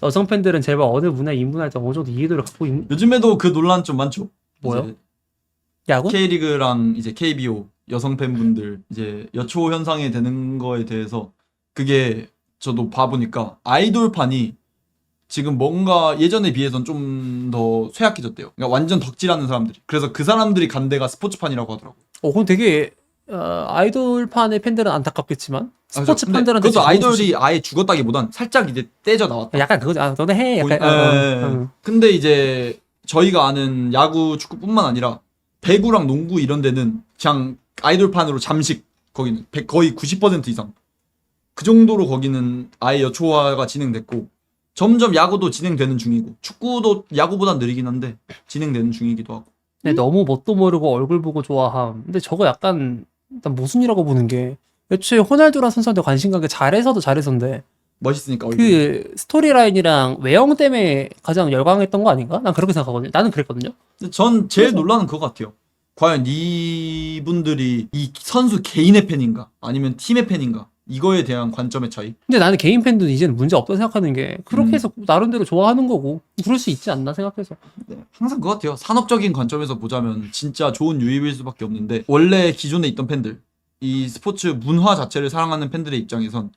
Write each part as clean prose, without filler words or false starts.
여성 팬들은 제발 어느 문화에 입문할 때 어느 정도 이해도를 갖고 있는. 요즘에도 그 논란 좀 많죠. 뭐요? 야구? K리그랑 이제 KBO 여성 팬분들 이제 여초 현상이 되는 거에 대해서 그게 저도 봐보니까 아이돌판이 지금 뭔가 예전에 비해서는 좀 더 쇠약해졌대요. 그러니까 완전 덕질하는 사람들이. 그래서 그 사람들이 간 데가 스포츠판이라고 하더라고. 그럼 되게 아이돌판의 팬들은 안타깝겠지만 스포츠 팬들한테 그래서 아이돌이 아예 죽었다기보단 살짝 이제 떼져 나왔다. 약간 그거지. 너네 해. 약간. 근데 이제 저희가 아는 야구, 축구뿐만 아니라 배구랑 농구 이런 데는 그냥 아이돌판으로 잠식 거기는 거의 90% 이상 그 정도로 거기는 아예 여초화가 진행됐고 점점 야구도 진행되는 중이고 축구도 야구보다 느리긴 한데 진행되는 중이기도 하고. 근데 너무 뭣도 모르고 얼굴 보고 좋아함. 근데 저거 약간 일단 모순이라고 보는 게 애초에 호날두라는 선수한테 관심 가게 잘해서도 잘해서인데 멋있으니까 얼굴. 그 스토리라인이랑 외형 때문에 가장 열광했던 거 아닌가? 난 그렇게 생각하거든요. 나는 그랬거든요. 근데 전 제일 그래서- 논란은 그거 같아요. 과연 이분들이 이 선수 개인의 팬인가 아니면 팀의 팬인가 이거에 대한 관점의 차이. 근데 나는 개인 팬도 이제는 문제 없다고 생각하는 게 그렇게 해서 나름대로 좋아하는 거고 그럴 수 있지 않나 생각해서. 네, 항상 그거 같아요. 산업적인 관점에서 보자면 진짜 좋은 유입일 수밖에 없는데 원래 기존에 있던 팬들 이 스포츠 문화 자체를 사랑하는 팬들의 입장에선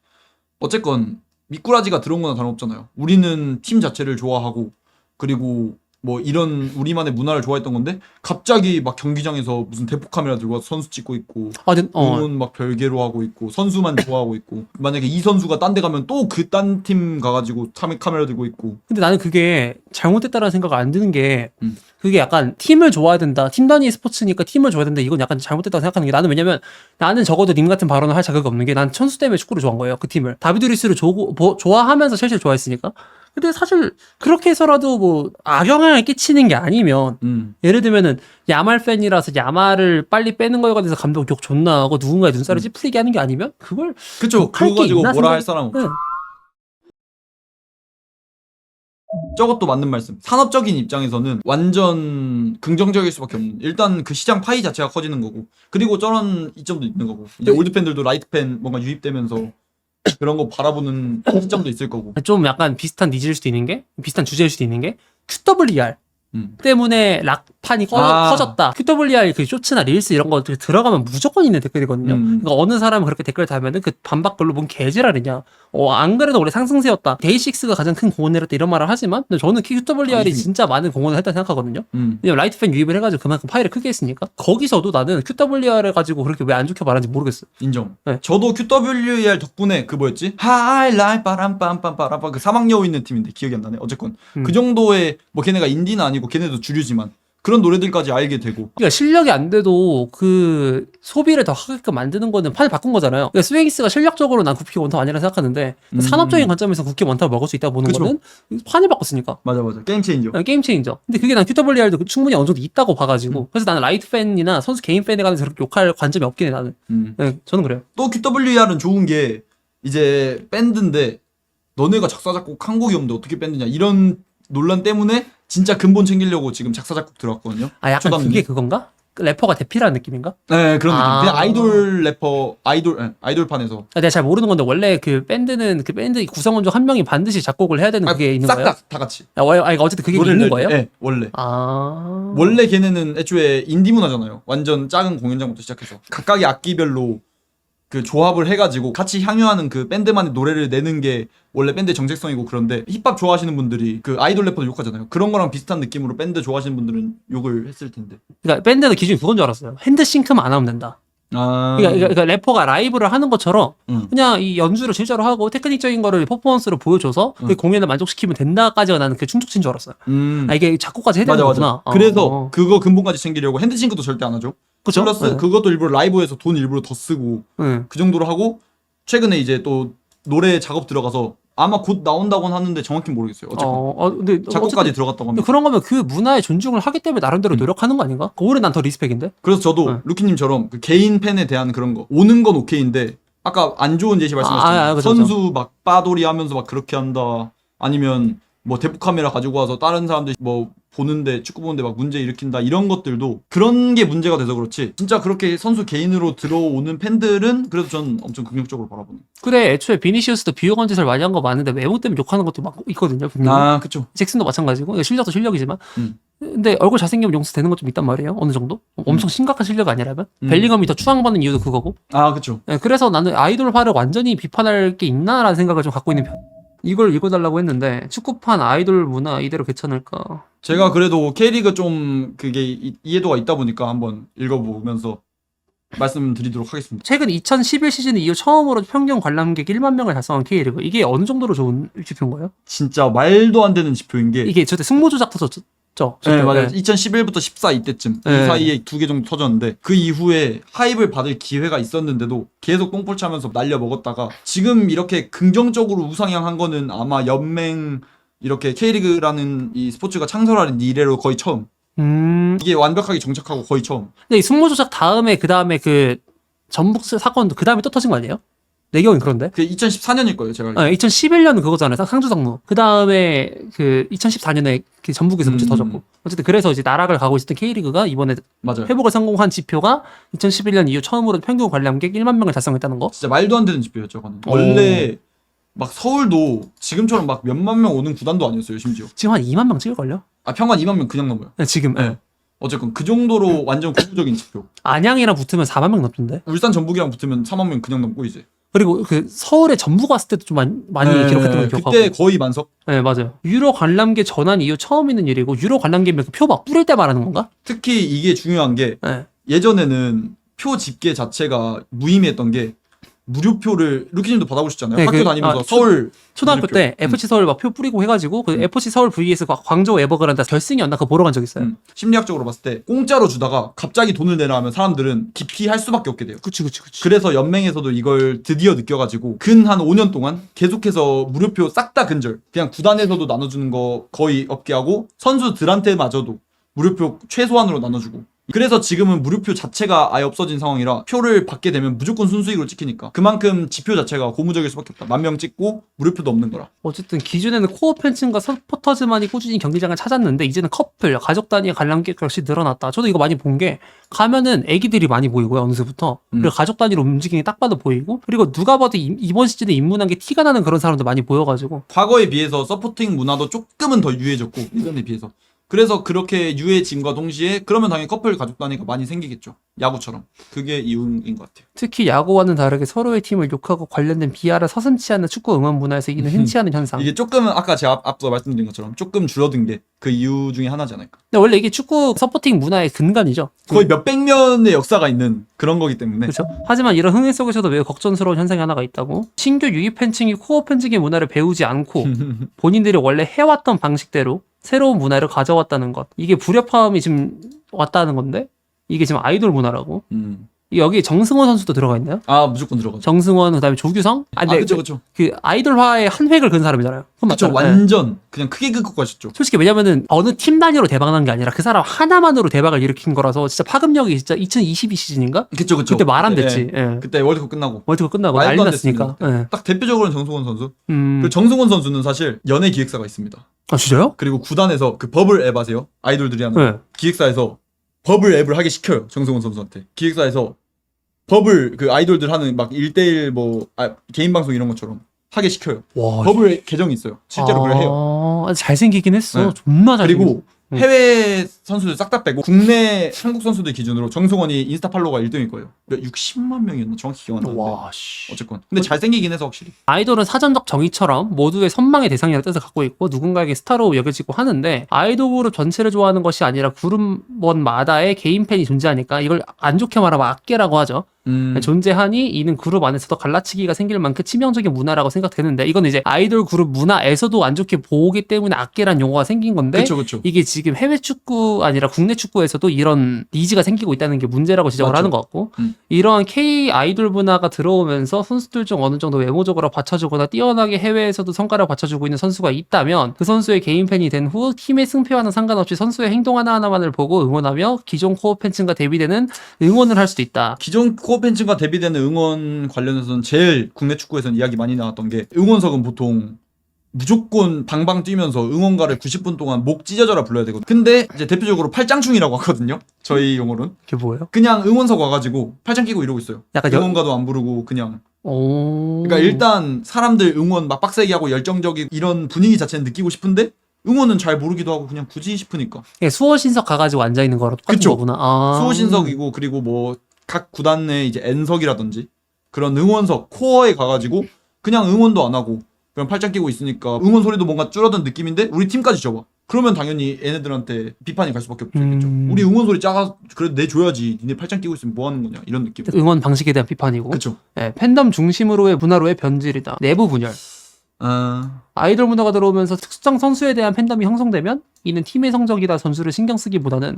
어쨌건 미꾸라지가 들어온 거나 다름없잖아요. 우리는 팀 자체를 좋아하고 그리고 뭐 이런 우리만의 문화를 좋아했던 건데 갑자기 막 경기장에서 무슨 대포 카메라 들고 와서 선수 찍고 있고 응원 막 별개로 하고 있고 선수만 좋아하고 있고 만약에 이 선수가 딴 데 가면 또 그 딴 팀 가가지고 카메라 들고 있고. 근데 나는 그게 잘못됐다라는 생각 안 드는 게 그게 약간 팀을 좋아해야 된다. 팀 단위 스포츠니까 팀을 좋아해야 된다. 이건 약간 잘못됐다고 생각하는 게 나는 왜냐면 나는 적어도 님 같은 발언을 할 자격이 없는 게 난 천수 때문에 축구를 좋아한 거예요. 그 팀을. 다비드 루이스를 좋아하면서 첼시를 좋아했으니까. 근데 사실 그렇게 해서라도 뭐 악영향을 끼치는 게 아니면 예를 들면은 야말 팬이라서 야말을 빨리 빼는 거에 관해서 감독 욕 존나 하고 누군가의 눈살을 찌푸리게 하는 게 아니면 그걸 그쵸. 그거 가지고 뭐라 할 사람은 없어. 네. 저것도 맞는 말씀. 산업적인 입장에서는 완전 긍정적일 수밖에 없는. 일단 그 시장 파이 자체가 커지는 거고. 그리고 저런 이점도 있는 거고. 이제 올드 팬들도 라이트 팬 뭔가 유입되면서 그런 거 바라보는 시점도 있을 거고. 좀 약간 비슷한 니즈일 수도 있는 게 비슷한 주제일 수도 있는 게 QWER 때문에 락판이 커졌다. QWER 그 쇼츠나 릴스 이런 거 들어가면 무조건 있는 댓글이거든요. 그러니까 어느 사람은 그렇게 댓글 달면은 그 반박글로 뭔 개지랄이냐. 안 그래도 원래 상승세였다. 데이식스가 가장 큰 공헌을 했다 이런 말을 하지만 근데 저는 QWER이 진짜 많은 공헌을 했다 생각하거든요. 왜냐면 라이트 팬 유입을 해가지고 그만큼 파일을 크게 했으니까. 거기서도 나는 QWER을 가지고 그렇게 왜 안 좋게 말하는지 모르겠어요. 인정. 네. 저도 QWER 덕분에 그 뭐였지? 하이라이 빠람빰빰빠람빰 그 사막여우 있는 팀인데 기억이 안 나네. 어쨌건 그 정도의 뭐 걔네가 인디는 아니고 걔네도 주류지만 그런 노래들까지 알게 되고. 그러니까 실력이 안 돼도 그 소비를 더 하게끔 만드는 거는 판을 바꾼 거잖아요. 그러니까 스윙스가 실력적으로 난 국회 원탑 아니라 생각하는데 산업적인 관점에서 국회 원탑을 먹을 수 있다고 보는 그쵸. 거는 판을 바꿨으니까. 맞아. 게임 체인저. 게임 체인저. 근데 그게 난 QWER도 충분히 어느 정도 있다고 봐가지고 그래서 나는 라이트 팬이나 선수 개인 팬에 관해서 그렇게 욕할 관점이 없긴 해 나는. 네, 저는 그래요. 또 QWER은 좋은 게 이제 밴드인데 너네가 작사 작곡 한 곡이 없는데 어떻게 밴드냐 이런 논란 때문에 진짜 근본 챙기려고 지금 작사 작곡 들어갔거든요. 약간 초담님. 그게 그건가? 래퍼가 대피라는 느낌인가? 네, 그런 느낌. 그냥 아이돌 래퍼 아이돌판에서 내가 잘 모르는 건데 원래 그 밴드는 그 밴드 구성원 중 한 명이 반드시 작곡을 해야 되는 그게 있는 거예요? 싹 다 같이. 그러니까 어쨌든 그게 있는 거예요? 네, 원래. 원래 걔네는 애초에 인디 문화잖아요. 완전 작은 공연장부터 시작해서 각각의 악기별로 그 조합을 해가지고 같이 향유하는 그 밴드만의 노래를 내는 게 원래 밴드의 정체성이고 그런데 힙합 좋아하시는 분들이 그 아이돌 래퍼도 욕하잖아요. 그런 거랑 비슷한 느낌으로 밴드 좋아하시는 분들은 욕을 했을 텐데. 그러니까 밴드는 기준이 그건 줄 알았어요. 핸드 싱크만 안 하면 된다. 그러니까 래퍼가 라이브를 하는 것처럼 그냥 이 연주를 실제로 하고 테크닉적인 거를 퍼포먼스로 보여줘서 그 공연을 만족시키면 된다까지가 나는 그 충족치인 줄 알았어요. 이게 작곡까지 해야 되는 거구나. 그래서 그거 근본까지 챙기려고 핸드싱크도 절대 안 하죠. 그쵸? 플러스 네. 그것도 일부러 라이브에서 돈 일부러 더 쓰고 그 정도로 하고 최근에 이제 또 노래 작업 들어가서 아마 곧 나온다고는 하는데 정확히 모르겠어요. 어쨌건 근데 작곡까지 들어갔다고 합니다. 그런 거면 그 문화에 존중을 하기 때문에 나름대로 노력하는 거 아닌가? 그거는 난 더 리스펙인데. 그래서 저도 루키님처럼 그 개인 팬에 대한 그런 거 오는 건 오케이인데 아까 안 좋은 예시 말씀하셨잖아요. 그쵸. 선수 막 빠돌이 하면서 막 그렇게 한다. 아니면 뭐 대포 카메라 가지고 와서 다른 사람들 뭐 보는데 축구 보는데 막 문제 일으킨다 이런 것들도 그런 게 문제가 돼서 그렇지 진짜 그렇게 선수 개인으로 들어오는 팬들은 그래도 전 엄청 긍정적으로 바라보는. 그래 애초에 비니시우스도 비호감 짓을 많이 한 거 많은데 외모 때문에 욕하는 것도 막 있거든요. 분명히. 아 그쵸. 잭슨도 마찬가지고 실력도 실력이지만 근데 얼굴 잘생기면 용서되는 것 좀 있단 말이에요. 어느 정도? 엄청 심각한 실력 아니라면 벨링엄이 더 추앙받는 이유도 그거고. 아 그쵸. 네, 그래서 나는 아이돌화를 완전히 비판할 게 있나라는 생각을 좀 갖고 있는 편. 이걸 읽어달라고 했는데 축구판 아이돌 문화 이대로 괜찮을까? 제가 그래도 K리그 좀 그게 이해도가 있다 보니까 한번 읽어보면서 말씀드리도록 하겠습니다. 최근 2011 시즌 이후 처음으로 평균 관람객 1만 명을 달성한 K리그. 이게 어느 정도로 좋은 지표인가요? 진짜 말도 안 되는 지표인 게 이게 저때 승모 조작 터졌죠? 네, 맞아요. 2011부터 14 이때쯤 네. 이 사이에 2개 정도 터졌는데 그 이후에 하입을 받을 기회가 있었는데도 계속 똥볼 차면서 날려 먹었다가 지금 이렇게 긍정적으로 우상향한 거는 아마 연맹 이렇게 K리그라는 이 스포츠가 창설한 이래로 거의 처음. 이게 완벽하게 정착하고 거의 처음. 근데 이 승모 조작 다음에 그 다음에 그 전북 사건도 그 다음에 또 터진 거 아니에요? 내 기억엔 그런데. 그 2014년일 거예요, 제가. 2011년은 그거잖아요. 상주상무. 그 다음에 그 2014년에 그 전북에서 문제 터졌고. 어쨌든 그래서 이제 나락을 가고 있었던 K리그가 이번에 맞아요. 회복을 성공한 지표가 2011년 이후 처음으로 평균 관람객 1만 명을 달성했다는 거. 진짜 말도 안 되는 지표였죠, 그거는. 원래 막 서울도 지금처럼 막 몇만 명 오는 구단도 아니었어요, 심지어. 지금 한 2만 명 찍을걸요? 아, 평균 2만 명 그냥 넘어요. 네, 지금. 네. 어쨌건 그 정도로 완전 구조적인 지표. 안양이랑 붙으면 4만 명 넘던데. 울산 전북이랑 붙으면 4만 명 그냥 넘고 이제. 그리고 그 서울에 전북 왔을 때도 좀 많이 기록했던 걸 기억하고. 그때 거의 만석. 네, 맞아요. 유로 관람객 전환 이후 처음 있는 일이고 유로 관람객이면 표 막 뿌릴 때 말하는 건가? 특히 이게 중요한 게 네. 예전에는 표 집계 자체가 무의미했던 게 무료표를 루키님도 받아보셨잖아요. 네, 학교 다니면서 서울 초등학교 무료표. 때 FC 서울 막 표 뿌리고 해가지고 그 FC 서울 vs 광저우 에버그란다 결승이었나 그거 보러 간 적 있어요. 심리학적으로 봤을 때 공짜로 주다가 갑자기 돈을 내라 하면 사람들은 기피할 수밖에 없게 돼요. 그치. 그래서 연맹에서도 이걸 드디어 느껴가지고 근 한 5년 동안 계속해서 무료표 싹 다 근절 그냥 구단에서도 나눠주는 거 거의 없게 하고 선수들한테마저도 무료표 최소한으로 나눠주고 그래서 지금은 무료표 자체가 아예 없어진 상황이라 표를 받게 되면 무조건 순수익으로 찍히니까 그만큼 지표 자체가 고무적일 수밖에 없다. 10,000명 찍고 무료표도 없는 거라. 어쨌든 기존에는 코어 팬층과 서포터즈만이 꾸준히 경기장을 찾았는데 이제는 커플, 가족 단위의 관람객 역시 늘어났다. 저도 이거 많이 본 게 가면은 애기들이 많이 보이고요. 어느새부터. 그리고 가족 단위로 움직이는 게 딱 봐도 보이고 그리고 누가 봐도 이번 시즌에 입문한 게 티가 나는 그런 사람도 많이 보여가지고 과거에 비해서 서포팅 문화도 조금은 더 유해졌고 예전에 비해서 그래서 그렇게 유해짐과 동시에 그러면 당연히 커플 가족 단위가 많이 생기겠죠. 야구처럼. 그게 이유인 것 같아요. 특히 야구와는 다르게 서로의 팀을 욕하고 관련된 비하를 서슴지 않는 축구 응원 문화에서 이는 흔치 않은 현상. 이게 조금은 아까 제가 앞서 말씀드린 것처럼 조금 줄어든 게 그 이유 중에 하나지 않을까. 근데 원래 이게 축구 서포팅 문화의 근간이죠. 거의 몇백 년의 역사가 있는 그런 거기 때문에. 그렇죠. 하지만 이런 흥행 속에서도 매우 걱정스러운 현상이 하나가 있다고. 신규 유입 팬층이 코어 팬층의 문화를 배우지 않고 본인들이 원래 해왔던 방식대로 새로운 문화를 가져왔다는 것. 이게 불협화음이 지금 왔다는 건데 이게 지금 아이돌 문화라고. 여기 정승원 선수도 들어가 있나요? 아 무조건 들어가죠. 정승원 그다음에 조규성. 그쵸. 그 아이돌화의 한 획을 그은 사람이잖아요. 그쵸. 완전 그냥 크게 긋고 가셨죠. 솔직히 왜냐면은 어느 팀 단위로 대박난 게 아니라 그 사람 하나만으로 대박을 일으킨 거라서 진짜 파급력이 진짜 2022 시즌인가? 그쵸. 그때 말 안 됐지. 예. 그때 월드컵 끝나고. 월드컵 끝나고 말도 난리 안 났으니까. 됐습니다. 예. 딱 대표적으로는 정승원 선수. 그 정승원 선수는 사실 연예 기획사가 있습니다. 아 진짜요? 그리고 구단에서 그 버블 앱 아세요? 아이돌들이 하는 네. 기획사에서 버블 앱을 하게 시켜요. 정승원 선수한테. 기획사에서 버블 그 아이돌들 하는 막 1대1 개인 방송 이런 것처럼 하게 시켜요. 와. 버블 계정이 있어요. 실제로 그래 해요. 잘생기긴 했어. 네. 존나 잘생겼어. 그리고 해외 선수들 싹 다 빼고 국내 한국 선수들 기준으로 정승원이 인스타 팔로워가 1등일 거예요. 60만 명이었나 정확히 기억 안 나는데. 와 씨. 어쨌건 근데 잘생기긴 해서 확실히. 아이돌은 사전적 정의처럼 모두의 선망의 대상이라는 뜻을 갖고 있고 누군가에게 스타로 여겨지고 하는데 아이돌 그룹 전체를 좋아하는 것이 아니라 그룹원마다의 개인 팬이 존재하니까 이걸 안 좋게 말하면 악계라고 하죠. 존재하니 이는 그룹 안에서도 갈라치기가 생길 만큼 치명적인 문화라고 생각되는데 이건 이제 아이돌 그룹 문화에서도 안 좋게 보기 때문에 악계란 용어가 생긴 건데 그쵸. 이게 지금 해외 축구 아니라 국내 축구에서도 이런 니즈가 생기고 있다는 게 문제라고 지적을 맞죠. 하는 것 같고 이러한 K 아이돌 문화가 들어오면서 선수들 중 어느 정도 외모적으로 받쳐주거나 뛰어나게 해외에서도 성과를 받쳐주고 있는 선수가 있다면 그 선수의 개인 팬이 된 후 팀의 승패와는 상관없이 선수의 행동 하나하나만을 보고 응원하며 기존 코어 팬층과 대비되는 응원을 할 수도 있다. 기존 코어 팬층과 대비되는 응원 관련해서는 제일 국내 축구에서는 이야기 많이 나왔던 게 응원석은 보통 무조건 방방 뛰면서 응원가를 90분 동안 목 찢어져라 불러야 되거든요. 근데 이제 대표적으로 팔짱충이라고 하거든요. 저희 용어로는. 그게 뭐예요? 그냥 응원석 와가지고 팔짱 끼고 이러고 있어요. 약간 응원가도 안 부르고 그냥. 오. 그러니까 일단 사람들 응원 막 빡세게 하고 열정적인 이런 분위기 자체는 느끼고 싶은데 응원은 잘 모르기도 하고 그냥 굳이 싶으니까. 수호신석 가가지고 앉아 있는 거랑 똑같은 그쵸. 거구나. 아. 수호신석이고 그리고 뭐 각 구단 내 이제 N석이라든지 그런 응원석 코어에 가가지고 그냥 응원도 안 하고 그냥 팔짱 끼고 있으니까 응원 소리도 뭔가 줄어든 느낌인데 우리 팀까지 접어. 그러면 당연히 얘네들한테 비판이 갈 수밖에 없겠죠. 우리 응원 소리 작아 그래도 내줘야지. 니네 팔짱 끼고 있으면 뭐 하는 거냐 이런 느낌. 응원 방식에 대한 비판이고. 그렇죠. 네, 팬덤 중심으로의 문화로의 변질이다. 내부 분열. 아이돌 문화가 들어오면서 특정 선수에 대한 팬덤이 형성되면 이는 팀의 성적이다 선수를 신경 쓰기보다는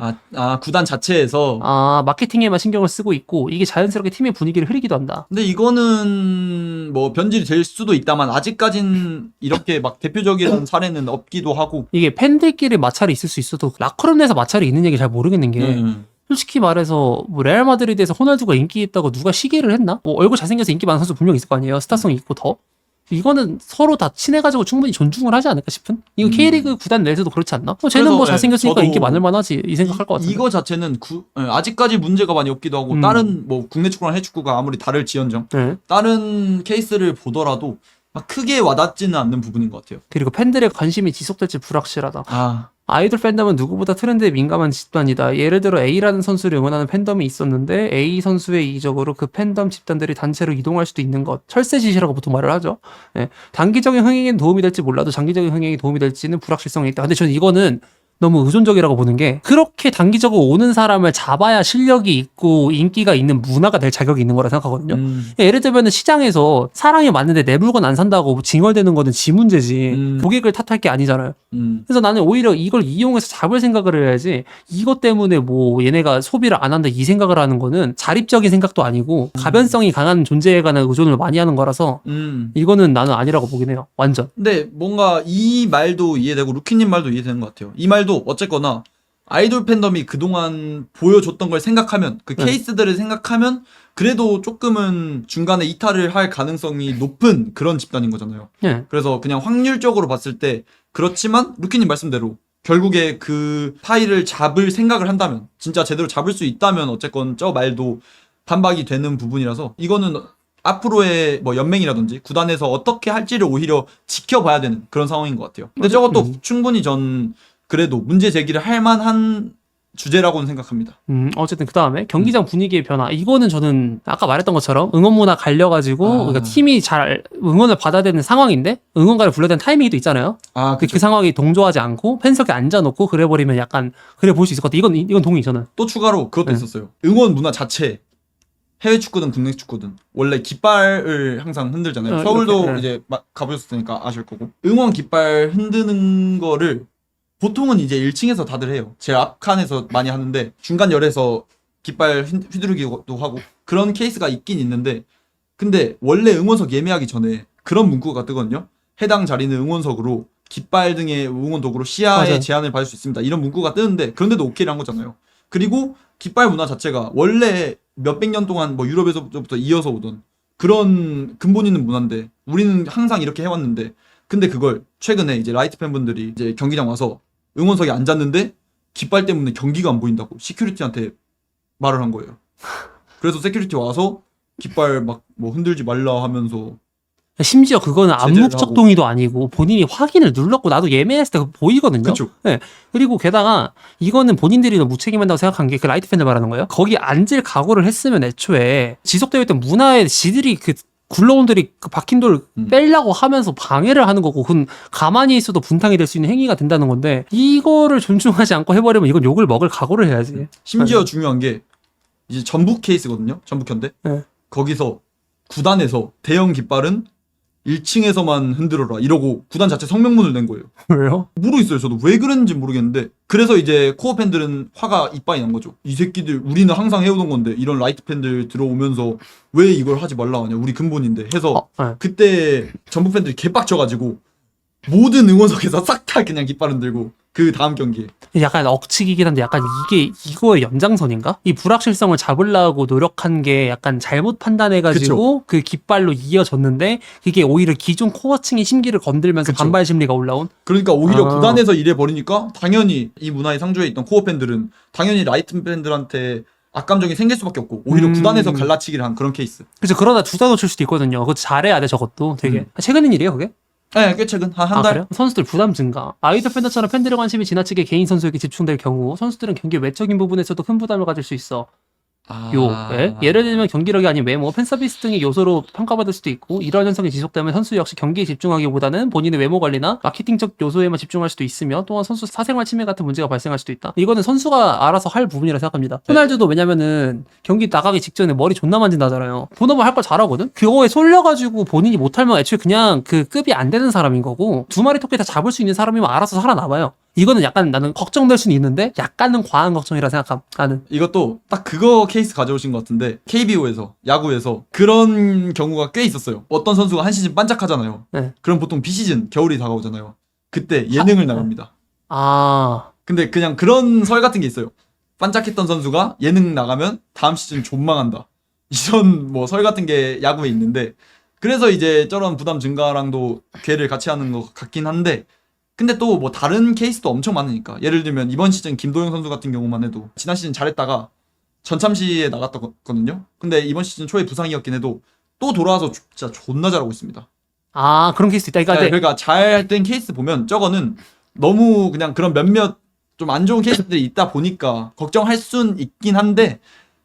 구단 자체에서 마케팅에만 신경을 쓰고 있고 이게 자연스럽게 팀의 분위기를 흐리기도 한다. 근데 이거는 뭐 변질이 될 수도 있다만 아직까진 이렇게 막 대표적인 사례는 없기도 하고 이게 팬들끼리 마찰이 있을 수 있어도 라커룸 내에서 마찰이 있는 얘기 잘 모르겠는 게 솔직히 말해서 뭐 레알 마드리드에서 호날두가 인기 있다고 누가 시기를 했나? 뭐 얼굴 잘생겨서 인기 많은 선수 분명 있을 거 아니에요. 스타성이 있고 더. 이거는 서로 다 친해가지고 충분히 존중을 하지 않을까 싶은? 이거 K리그 구단 내에서도 그렇지 않나? 쟤는 뭐 잘생겼으니까 인기 많을 만하지 이 생각할 것 같은데. 이거 자체는 아직까지 문제가 많이 없기도 하고 다른 뭐 국내 축구랑 해외 축구가 아무리 다를지언정 다른 케이스를 보더라도 막 크게 와닿지는 않는 부분인 것 같아요. 그리고 팬들의 관심이 지속될지 불확실하다. 아이돌 팬덤은 누구보다 트렌드에 민감한 집단이다. 예를 들어 A라는 선수를 응원하는 팬덤이 있었는데 A 선수의 이적으로 그 팬덤 집단들이 단체로 이동할 수도 있는 것. 철새짓이라고 보통 말을 하죠. 네. 단기적인 흥행에는 도움이 될지 몰라도 장기적인 흥행에 도움이 될지는 불확실성이 있다. 근데 저는 이거는 너무 의존적이라고 보는 게 그렇게 단기적으로 오는 사람을 잡아야 실력이 있고 인기가 있는 문화가 될 자격이 있는 거라 생각하거든요. 예를 들면 시장에서 사랑이 맞는데 내 물건 안 산다고 징얼대는 거는 지 문제지 고객을 탓할 게 아니잖아요. 그래서 나는 오히려 이걸 이용해서 잡을 생각을 해야지 이것 때문에 뭐 얘네가 소비를 안 한다 이 생각을 하는 거는 자립적인 생각도 아니고 가변성이 강한 존재에 관한 의존을 많이 하는 거라서 이거는 나는 아니라고 보긴 해요. 완전. 근데 뭔가 이 말도 이해되고 루키님 말도 이해되는 것 같아요. 이 말도 어쨌거나 아이돌 팬덤이 그동안 보여줬던 걸 생각하면 그 케이스들을 생각하면 그래도 조금은 중간에 이탈을 할 가능성이 높은 그런 집단인 거잖아요. 그래서 그냥 확률적으로 봤을 때 그렇지만 루키님 말씀대로 결국에 그 파일을 잡을 생각을 한다면 진짜 제대로 잡을 수 있다면 어쨌건 저 말도 반박이 되는 부분이라서 이거는 앞으로의 뭐 연맹이라든지 구단에서 어떻게 할지를 오히려 지켜봐야 되는 그런 상황인 것 같아요. 근데 저것도 충분히 전 그래도 문제 제기를 할 만한 주제라고는 생각합니다. 어쨌든 그 다음에 경기장 분위기의 변화. 이거는 저는 아까 말했던 것처럼 응원 문화 갈려가지고 그러니까 팀이 잘 응원을 받아야 되는 상황인데 응원가를 불러야 되는 타이밍이 또 있잖아요. 그 상황이 동조하지 않고 팬석에 앉아놓고 그래버리면 약간 그래 볼 수 있을 것 같아. 이건 동의 저는. 또 추가로 그것도 있었어요. 응원 문화 자체 해외 축구든 국내 축구든 원래 깃발을 항상 흔들잖아요. 서울도 이제 가보셨으니까 아실 거고 응원 깃발 흔드는 거를 보통은 이제 1층에서 다들 해요. 제일 앞칸에서 많이 하는데 중간 열에서 깃발 휘두르기도 하고 그런 케이스가 있긴 있는데 근데 원래 응원석 예매하기 전에 그런 문구가 뜨거든요. 해당 자리는 응원석으로 깃발 등의 응원 도구로 시야에 제한을 받을 수 있습니다. 이런 문구가 뜨는데 그런데도 오케이를 한 거잖아요. 그리고 깃발 문화 자체가 원래 몇백 년 동안 뭐 유럽에서부터 이어서 오던 그런 근본 있는 문화인데 우리는 항상 이렇게 해왔는데 근데 그걸 최근에 이제 라이트 팬분들이 이제 경기장 와서 응원석에 앉았는데 깃발 때문에 경기가 안 보인다고 시큐리티한테 말을 한 거예요. 그래서 세큐리티 와서 깃발 막 뭐 흔들지 말라 하면서 심지어 그거는 암묵적 동의도 아니고 본인이 확인을 눌렀고 나도 예매했을 때 보이거든요. 그쵸. 네. 그리고 게다가 이거는 본인들이 무책임한다고 생각한 게 그 라이트 팬들 말하는 거예요. 거기 앉을 각오를 했으면 애초에 지속되어 있던 문화에 지들이 그 굴러온들이 그 박힌 돌 빼려고 하면서 방해를 하는 거고 그건 가만히 있어도 분탕이 될 수 있는 행위가 된다는 건데 이거를 존중하지 않고 해버리면 이건 욕을 먹을 각오를 해야지. 심지어 중요한 게 이제 전북 케이스거든요. 전북 현대. 거기서 구단에서 대형 깃발은 1층에서만 흔들어라 이러고 구단 자체 성명문을 낸 거예요. 왜요? 모르겠어요. 저도 왜 그랬는지 모르겠는데 그래서 이제 코어 팬들은 화가 이빠이 난 거죠. 이 새끼들 우리는 항상 해오던 건데 이런 라이트 팬들 들어오면서 왜 이걸 하지 말라 하냐. 우리 근본인데 해서 그때 전북 팬들이 개빡쳐가지고 모든 응원석에서 싹 다 그냥 깃발 흔들고 그 다음 경기에. 약간 억측이긴 한데 약간 이게 이거의 연장선인가? 이 불확실성을 잡으려고 노력한 게 약간 잘못 판단해가지고 그 깃발로 이어졌는데 그게 오히려 기존 코어층의 심기를 건들면서 그쵸. 반발 심리가 올라온? 그러니까 오히려 아. 구단에서 이래 버리니까 당연히 이 문화의 상주에 있던 코어 팬들은 당연히 라이트 팬들한테 악감정이 생길 수밖에 없고 오히려 구단에서 갈라치기를 한 그런 케이스. 그래서 그러다 두다 놓칠 수도 있거든요. 그거 잘해야 돼 저것도 되게. 최근인 일이에요 그게? 네, 꽤 최근 한 달. 그래요? 선수들 부담 증가. 아이돌 팬들처럼 팬들의 관심이 지나치게 개인 선수에게 집중될 경우 선수들은 경기 외적인 부분에서도 큰 부담을 가질 수 있어. 예를 들면 경기력이 아닌 외모, 팬서비스 등의 요소로 평가받을 수도 있고 이러한 현상이 지속되면 선수 역시 경기에 집중하기보다는 본인의 외모 관리나 마케팅적 요소에만 집중할 수도 있으며 또한 선수 사생활 침해 같은 문제가 발생할 수도 있다. 이거는 선수가 알아서 할 부분이라 생각합니다. 호날두도 왜냐면은 경기 나가기 직전에 머리 존나 만진다잖아요. 본업을 할 걸 잘하거든? 그거에 쏠려가지고 본인이 못하면 애초에 그냥 그 급이 안 되는 사람인 거고 두 마리 토끼 다 잡을 수 있는 사람이면 알아서 살아남아요. 이거는 약간 나는 걱정될 수는 있는데 약간은 과한 걱정이라 생각함. 나는. 이것도 딱 그거 케이스 가져오신 것 같은데 KBO에서 야구에서 그런 경우가 꽤 있었어요. 어떤 선수가 한 시즌 반짝하잖아요. 네. 그럼 보통 비시즌 겨울이 다가오잖아요. 그때 예능을 나갑니다. 근데 그냥 그런 설 같은 게 있어요. 반짝했던 선수가 예능 나가면 다음 시즌 존망한다. 이런 뭐 설 같은 게 야구에 있는데 그래서 이제 저런 부담 증가랑도 괴를 같이 하는 것 같긴 한데 근데 또 뭐 다른 케이스도 엄청 많으니까 예를 들면 이번 시즌 김도영 선수 같은 경우만 해도 지난 시즌 잘했다가 전참시에 나갔거든요. 근데 이번 시즌 초에 부상이었긴 해도 또 돌아와서 진짜 존나 잘하고 있습니다. 그런 케이스 있다. 그러니까, 그러니까 잘 된 케이스 보면 저거는 너무 그냥 그런 몇몇 좀 안 좋은 케이스들이 있다 보니까 걱정할 순 있긴 한데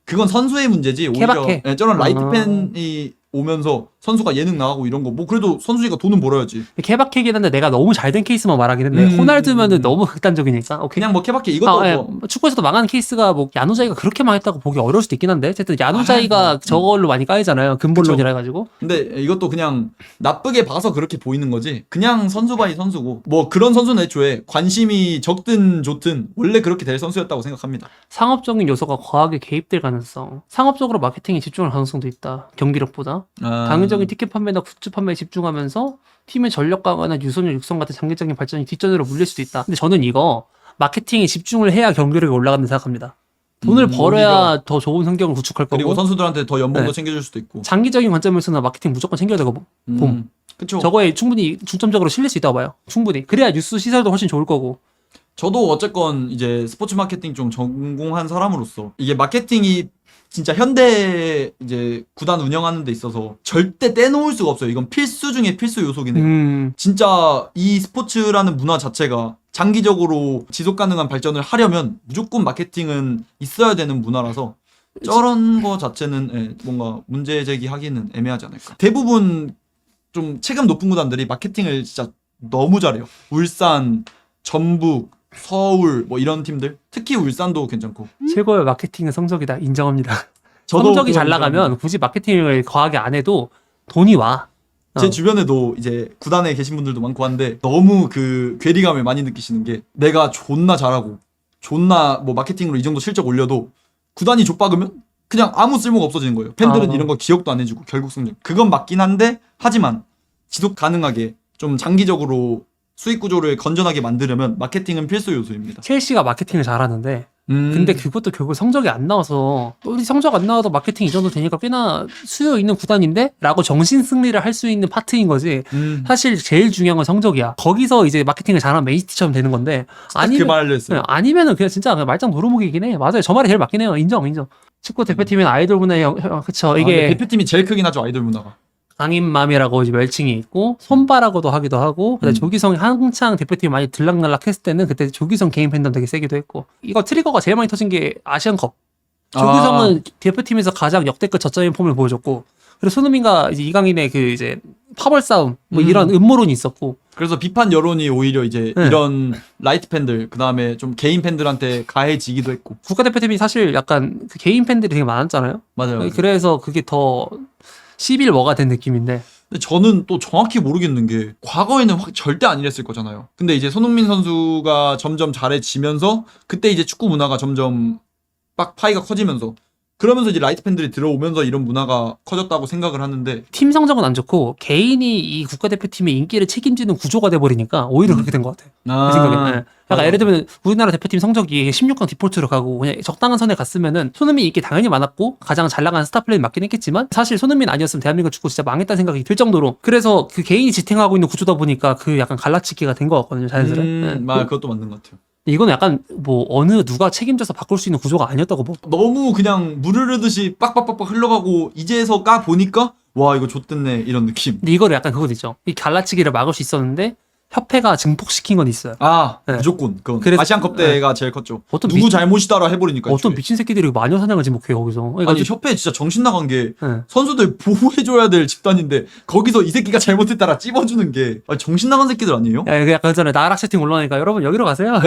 그건 선수의 문제지. 오히려 케바케. 저런 라이트 팬이 오면서 선수가 예능 나가고 이런 거 뭐 그래도 선수니까 돈은 벌어야지. 케바케긴 한데 내가 너무 잘 된 케이스만 말하긴 했는데 호날두면은 너무 극단적이니까. 오케이. 그냥 뭐 케바케 이것도 뭐. 축구에서도 망하는 케이스가 뭐 야누자이가 그렇게 망했다고 보기 어려울 수도 있긴 한데 어쨌든 야누자이가 저걸로 많이 까이잖아요. 근본론이라 해가지고. 근데 이것도 그냥 나쁘게 봐서 그렇게 보이는 거지. 그냥 선수 바이 선수고 뭐 그런 선수는 애초에 관심이 적든 좋든 원래 그렇게 될 선수였다고 생각합니다. 상업적인 요소가 과하게 개입될 가능성. 상업적으로 마케팅에 집중할 가능성도 있다. 경기력보다. 당위적인 티켓 판매나 굿즈 판매에 집중하면서 팀의 전력 강화나 유소년 육성 같은 장기적인 발전이 뒷전으로 물릴 수도 있다. 근데 저는 이거 마케팅에 집중을 해야 경기력이 올라간다고 생각합니다. 돈을 벌어야 더 좋은 성격을 구축할 거고 그리고 선수들한테 더 연봉도 챙겨줄 수도 있고 장기적인 관점에서는 마케팅 무조건 챙겨야 되고 그쵸. 저거에 충분히 중점적으로 실릴 수 있다고 봐요. 충분히. 그래야 뉴스 시설도 훨씬 좋을 거고. 저도 어쨌건 이제 스포츠 마케팅 좀 전공한 사람으로서 이게 마케팅이 진짜 현대 이제 구단 운영하는 데 있어서 절대 떼놓을 수가 없어요. 이건 필수 중에 필수 요소긴 해요. 진짜 이 스포츠라는 문화 자체가 장기적으로 지속 가능한 발전을 하려면 무조건 마케팅은 있어야 되는 문화라서 저런 거 자체는 뭔가 문제 제기하기는 애매하지 않을까. 대부분 좀 체급 높은 구단들이 마케팅을 진짜 너무 잘해요. 울산, 전북, 서울 뭐 이런 팀들 특히 울산도 괜찮고 최고의 마케팅은 성적이다. 인정합니다. 저도 성적이 잘 그건 나가면 인정합니다. 굳이 마케팅을 과하게 안 해도 돈이 와. 제 주변에도 이제 구단에 계신 분들도 많고 한데 너무 그 괴리감을 많이 느끼시는 게 내가 존나 잘하고 존나 뭐 마케팅으로 이 정도 실적 올려도 구단이 좆박으면 그냥 아무 쓸모가 없어지는 거예요. 팬들은 이런 거 기억도 안 해주고 결국 성적 그건 맞긴 한데 하지만 지속 가능하게 좀 장기적으로 수익 구조를 건전하게 만들려면 마케팅은 필수 요소입니다. 첼시가 마케팅을 잘하는데 근데 그것도 결국 성적이 안 나와서 우리 성적 안 나와도 마케팅 이 정도 되니까 꽤나 수요 있는 구단인데? 라고 정신 승리를 할 수 있는 파트인 거지. 사실 제일 중요한 건 성적이야. 거기서 이제 마케팅을 잘하면 맨시티처럼 되는 건데 그 말을 했어요. 아니면은 그냥 진짜 말짱 노루묵이긴 해. 맞아요. 저 말이 제일 맞긴 해요. 인정. 축구 대표팀은 아이돌 문화의 그쵸. 이게 대표팀이 제일 크긴 하죠. 아이돌 문화가. 강인맘이라고 이제 멸칭이 있고 손바라고도 하기도 하고 근데 조기성이 한창 대표팀이 많이 들락날락 했을 때는 그때 조기성 개인 팬덤 되게 세기도 했고 이거 트리거가 제일 많이 터진 게 아시안컵 조기성은 대표팀에서 가장 역대급 저점인 폼을 보여줬고 그리고 손흥민과 이제 이강인의 그 이제 파벌 싸움 뭐 이런 음모론이 있었고 그래서 비판 여론이 오히려 이제 이런 라이트 팬들 그다음에 좀 개인 팬들한테 가해지기도 했고 국가대표팀이 사실 약간 그 개인 팬들이 되게 많았잖아요. 맞아요. 그래서 그게 더 11워가 된 느낌인데 근데 저는 또 정확히 모르겠는 게 과거에는 절대 안 이랬을 거잖아요. 근데 이제 손흥민 선수가 점점 잘해지면서 그때 이제 축구 문화가 점점 빡 파이가 커지면서 그러면서 이제 라이트 팬들이 들어오면서 이런 문화가 커졌다고 생각을 하는데 팀 성적은 안 좋고 개인이 이 국가대표팀의 인기를 책임지는 구조가 돼버리니까 오히려 그렇게 된 것 같아요. 제 생각에. 네. 약간 예를 들면 우리나라 대표팀 성적이 16강 디폴트로 가고 그냥 적당한 선에 갔으면은 손흥민 인기 당연히 많았고 가장 잘 나가는 스타 플레이 맞긴 했겠지만 사실 손흥민 아니었으면 대한민국 축구 진짜 망했다는 생각이 들 정도로 그래서 그 개인이 지탱하고 있는 구조다 보니까 그 약간 갈라치기가 된 것 같거든요. 자연스레. 네. 그것도 맞는 것 같아요. 이거는 약간 뭐 어느 누가 책임져서 바꿀 수 있는 구조가 아니었다고 보. 너무 그냥 물 흐르듯이 빡빡빡빡 흘러가고 이제서 까 보니까 와 이거 좆됐네 이런 느낌. 근데 이거를 약간 그것도 있죠. 이 갈라치기를 막을 수 있었는데 협회가 증폭시킨 건 있어요. 네. 무조건 그건 그래서, 아시안컵 때가 제일 컸죠. 어떤 누구 잘못이다라 해버리니까. 어떤 미친 새끼들이 마녀 사냥을 지목해 거기서. 그러니까 아니 협회 진짜 정신 나간 게 네. 선수들 보호해줘야 될 집단인데 거기서 이 새끼가 잘못했다라 찝어주는 게 정신 나간 새끼들 아니에요? 야, 그 약간 전에 나락 채팅 올라오니까 여러분 여기로 가세요.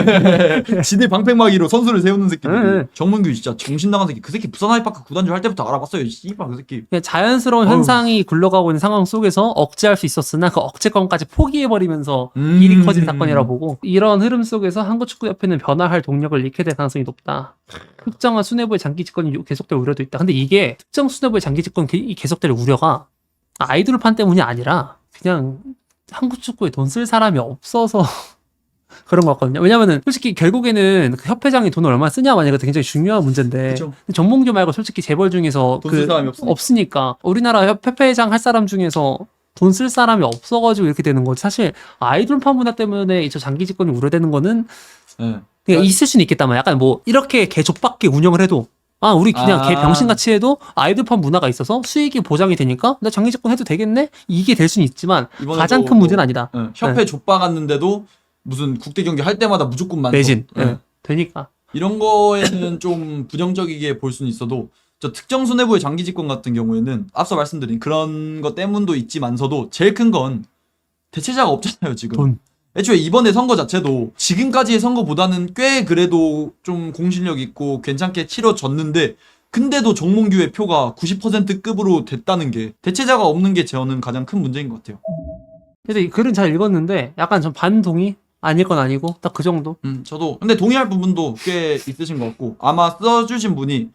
지네 방패막이로 선수를 세우는 새끼들. 네. 정문규 진짜 정신 나간 새끼. 그 새끼 부산 하이파크 구단주 할 때부터 알아봤어요. 씨발 그 새끼. 그냥 자연스러운 현상이 굴러가고 있는 상황 속에서 억제할 수 있었으나 그 억제권까지 포기해버리면서 일이 커진 사건이라고 보고 이런 흐름 속에서 한국축구협회는 변화할 동력을 잃게 될 가능성이 높다. 특정한 수뇌부의 장기 집권이 계속될 우려도 있다. 근데 이게 특정 수뇌부의 장기 집권 계속될 우려가 아이돌판 때문이 아니라 그냥 한국 축구에 돈 쓸 사람이 없어서 그런 것 같거든요. 왜냐면은 솔직히 결국에는 그 협회장이 돈을 얼마나 쓰냐 마냐가 굉장히 중요한 문제인데 그쵸. 정몽규 말고 솔직히 재벌 중에서 돈쓸 사람이 없으니까 우리나라 협회장 할 사람 중에서 돈 쓸 사람이 없어가지고 이렇게 되는 거지. 사실 아이돌판 문화 때문에 저 장기 집권이 우려되는 거는 네. 그냥 있을 수는 있겠다만 약간 뭐 이렇게 개족밖에 운영을 해도 우리 그냥 개 병신같이 해도 아이돌판 문화가 있어서 수익이 보장이 되니까 나 장기 집권 해도 되겠네? 이게 될 수는 있지만 가장 큰 문제는 아니다. 협회 족바 갔는데도 무슨 국대 경기 할 때마다 무조건 만성. 매진. 되니까. 이런 거에는 좀 부정적이게 볼 수는 있어도 저 특정 수뇌부의 장기 집권 같은 경우에는 앞서 말씀드린 그런 것 때문도 있지만서도 제일 큰 건 대체자가 없잖아요 지금. 돈. 애초에 이번에 선거 자체도 지금까지의 선거보다는 꽤 그래도 좀 공신력 있고 괜찮게 치러졌는데 근데도 정몽규의 표가 90%급으로 됐다는 게 대체자가 없는 게 저는 가장 큰 문제인 것 같아요. 그래서 이 글은 잘 읽었는데 약간 좀 반동의? 아닐 건 아니고 딱 그 정도. 저도 근데 동의할 부분도 꽤 있으신 것 같고 아마 써주신 분이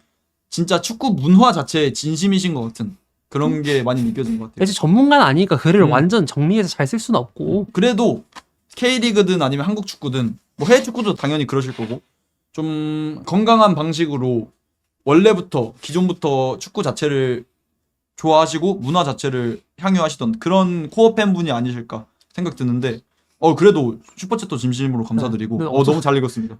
진짜 축구 문화 자체에 진심이신 것 같은 그런 게 많이 느껴진 것 같아요. 사실 전문가는 아니니까 글을 완전 정리해서 잘 쓸 수는 없고. 그래도 K리그든 아니면 한국 축구든 뭐 해외 축구도 당연히 그러실 거고 좀 건강한 방식으로 원래부터 기존부터 축구 자체를 좋아하시고 문화 자체를 향유하시던 그런 코어 팬분이 아니실까 생각 드는데 그래도 슈퍼챗도 진심으로 감사드리고 네, 너무 잘 읽었습니다.